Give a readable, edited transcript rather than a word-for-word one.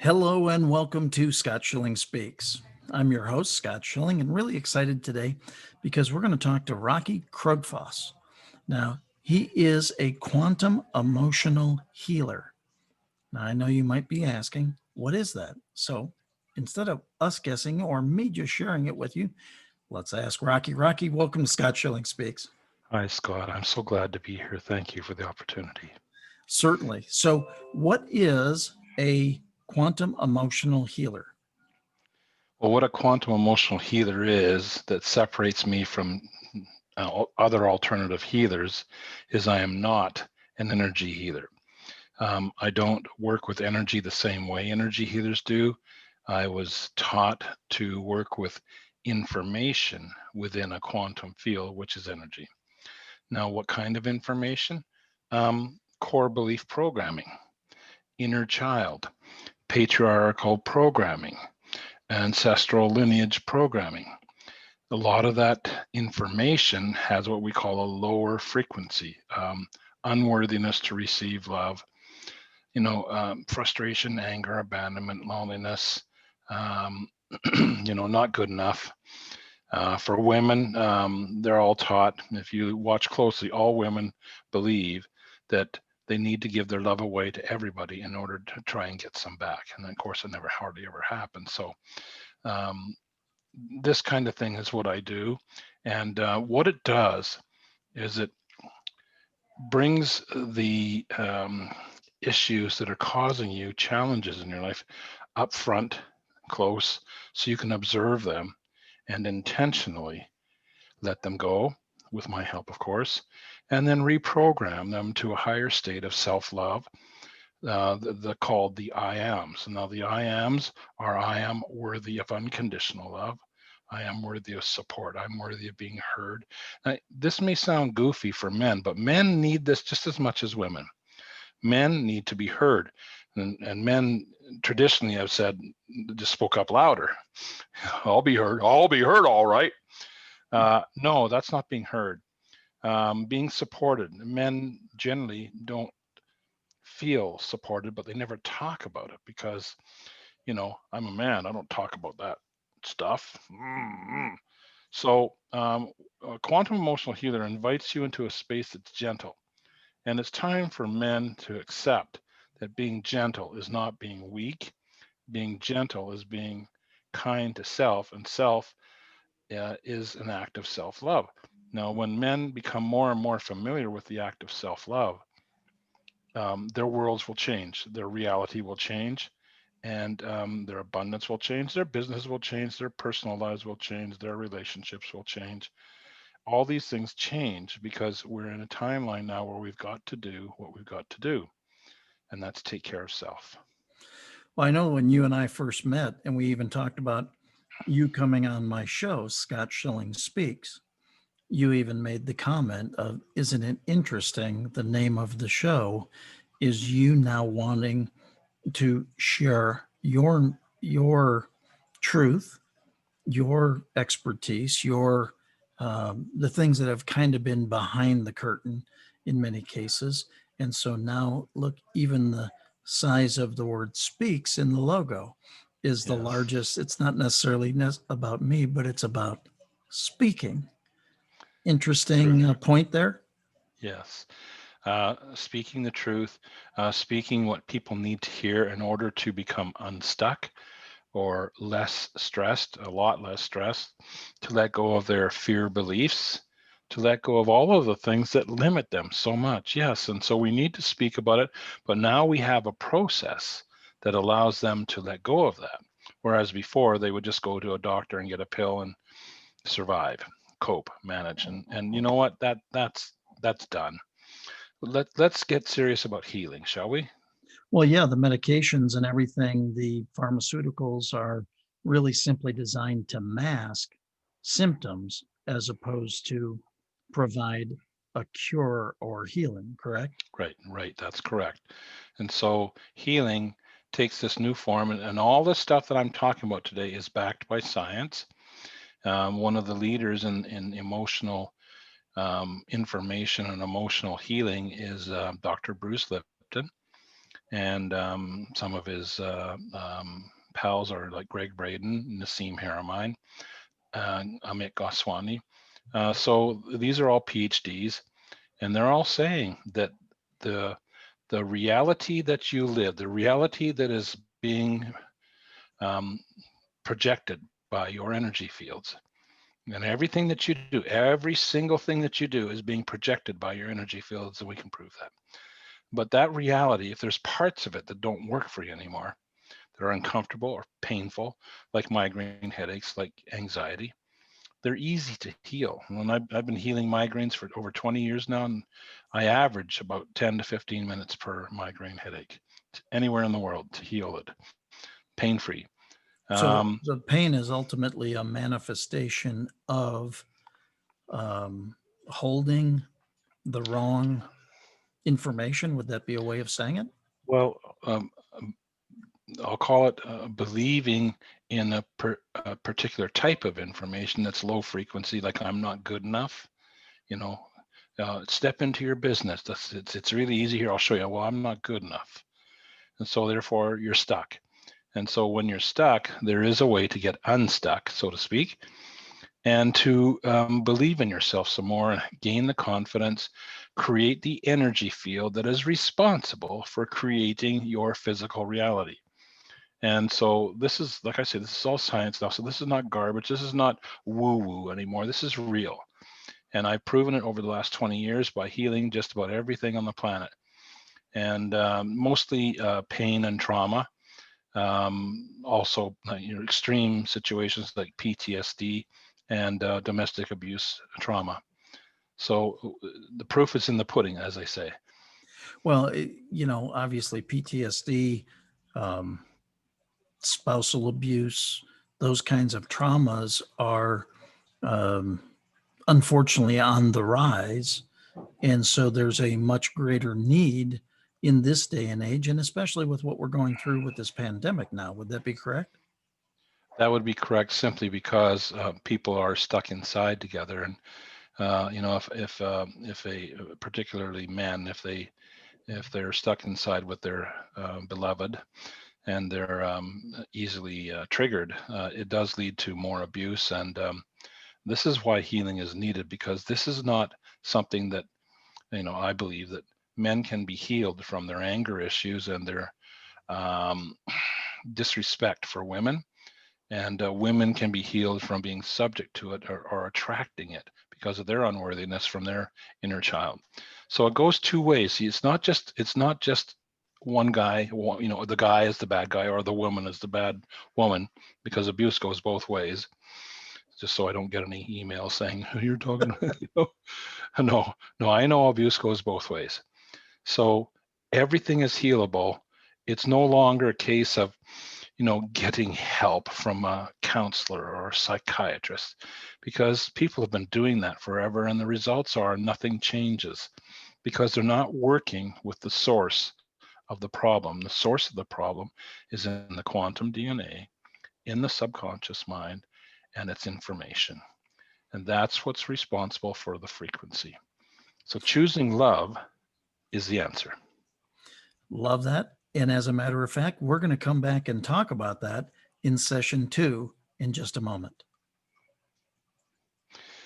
Hello and welcome to Scott Schilling Speaks. I'm your host, Scott Schilling, and really excited today because we're going to talk to Rocky Krugfoss. Now, he is a quantum emotional healer. Now, I know you might be asking, what is that? So instead of us guessing or me just sharing it with you, let's ask Rocky. Rocky, welcome to Scott Schilling Speaks. Hi, Scott. I'm so glad to be here. Thank you for the opportunity. Certainly. So, what is a quantum emotional healer? Well, what a quantum emotional healer is that separates me from other alternative healers is I am not an energy healer. I don't work with energy the same way energy healers do. I was taught to work with information within a quantum field, which is energy. Now, what kind of information? Core belief programming, inner child, patriarchal programming, ancestral lineage programming. A lot of that information has what we call a lower frequency, unworthiness to receive love, frustration, anger, abandonment, loneliness, um, not good enough. For women, they're all taught, if you watch closely, all women believe that they need to give their love away to everybody in order to try and get some back. And of course, it never hardly ever happens. So um, this kind of thing is what I do. And what it does is it brings the issues that are causing you challenges in your life up front, close, so you can observe them and intentionally let them go with my help, of course, and then reprogram them to a higher state of self-love, called the I ams. Now, the I ams are I am worthy of unconditional love. I am worthy of support. I'm worthy of being heard. Now, this may sound goofy for men, but men need this just as much as women. Men need to be heard. And men traditionally have said, just spoke up louder. I'll be heard. I'll be heard, all right. No, that's not being heard. Being supported. Men generally don't feel supported, but they never talk about it because, I'm a man. I don't talk about that stuff. So, a quantum emotional healer invites you into a space that's gentle. And it's time for men to accept that being gentle is not being weak. Being gentle is being kind to self, and self is an act of self-love. Now, when men become more and more familiar with the act of self-love, their worlds will change, their reality will change, and their abundance will change, their business will change, their personal lives will change, their relationships will change. All these things change because we're in a timeline now where we've got to do what we've got to do, and that's take care of self. Well, I know when you and I first met, and we even talked about you coming on my show, Scott Schilling Speaks, you even made the comment of, isn't it interesting? The name of the show is you now wanting to share your truth, your expertise, your the things that have kind of been behind the curtain in many cases. And so now, look, even the size of the word speaks in the logo is the Yes, largest. It's not necessarily about me, but it's about speaking. true. Interesting point there. Yes. Speaking the truth, speaking what people need to hear in order to become unstuck or less stressed, a lot less stressed, to let go of their fear beliefs, to let go of all of the things that limit them so much. Yes, and so we need to speak about it, but now we have a process that allows them to let go of that. Whereas before they would just go to a doctor and get a pill and survive, cope, manage, and you know what? That's done. Let's get serious about healing, shall we? Well, yeah, the medications and everything, the pharmaceuticals are really simply designed to mask symptoms as opposed to provide a cure or healing, correct? Right, right, that's correct. And so healing takes this new form, and all this stuff that I'm talking about today is backed by science. One of the leaders in emotional information and emotional healing is Dr. Bruce Lipton. and some of his pals are like Greg Braden, Nassim Haramein, Amit Goswami. So these are all PhDs, and they're all saying that the reality that you live, the reality that is being projected by your energy fields, and everything that you do, every single thing that you do is being projected by your energy fields, and we can prove that. But that reality, if there's parts of it that don't work for you anymore, that are uncomfortable or painful, like migraine headaches, like anxiety, they're easy to heal. And I've been healing migraines for over 20 years now, and I average about 10 to 15 minutes per migraine headache anywhere in the world to heal it, pain-free. So the pain is ultimately a manifestation of holding the wrong information. Would that be a way of saying it? Well, I'll call it believing in a particular type of information that's low frequency, like I'm not good enough. Step into your business. It's really easy here. I'll show you. Well, I'm not good enough, and so therefore you're stuck. And so when you're stuck, there is a way to get unstuck, so to speak, and to believe in yourself some more and gain the confidence, create the energy field that is responsible for creating your physical reality. And so this is, like I said, this is all science now. So this is not garbage. This is not woo-woo anymore. This is real. And I've proven it over the last 20 years by healing just about everything on the planet. And mostly pain and trauma. Also, extreme situations like PTSD and domestic abuse trauma. So the proof is in the pudding, as I say. Well, obviously PTSD, spousal abuse, those kinds of traumas are unfortunately on the rise. And so there's a much greater need in this day and age, and especially with what we're going through with this pandemic now. Would that be correct? That would be correct, simply because people are stuck inside together. And if a particularly men, if they're stuck inside with their beloved, and they're easily triggered, it does lead to more abuse. And this is why healing is needed, because this is not something that, I believe that men can be healed from their anger issues and their disrespect for women. And women can be healed from being subject to it, or attracting it because of their unworthiness from their inner child. So it goes two ways. See, it's not just one guy, the guy is the bad guy or the woman is the bad woman, because abuse goes both ways. Just so I don't get any emails saying you're talking. No, I know abuse goes both ways. So everything is healable. It's no longer a case of getting help from a counselor or a psychiatrist, because people have been doing that forever, and the results are nothing changes, because they're not working with the source of the problem. The source of the problem is in the quantum DNA, in the subconscious mind, and its information. And that's what's responsible for the frequency. So choosing love is the answer. Love that. And as a matter of fact, we're going to come back and talk about that in session 2 in just a moment.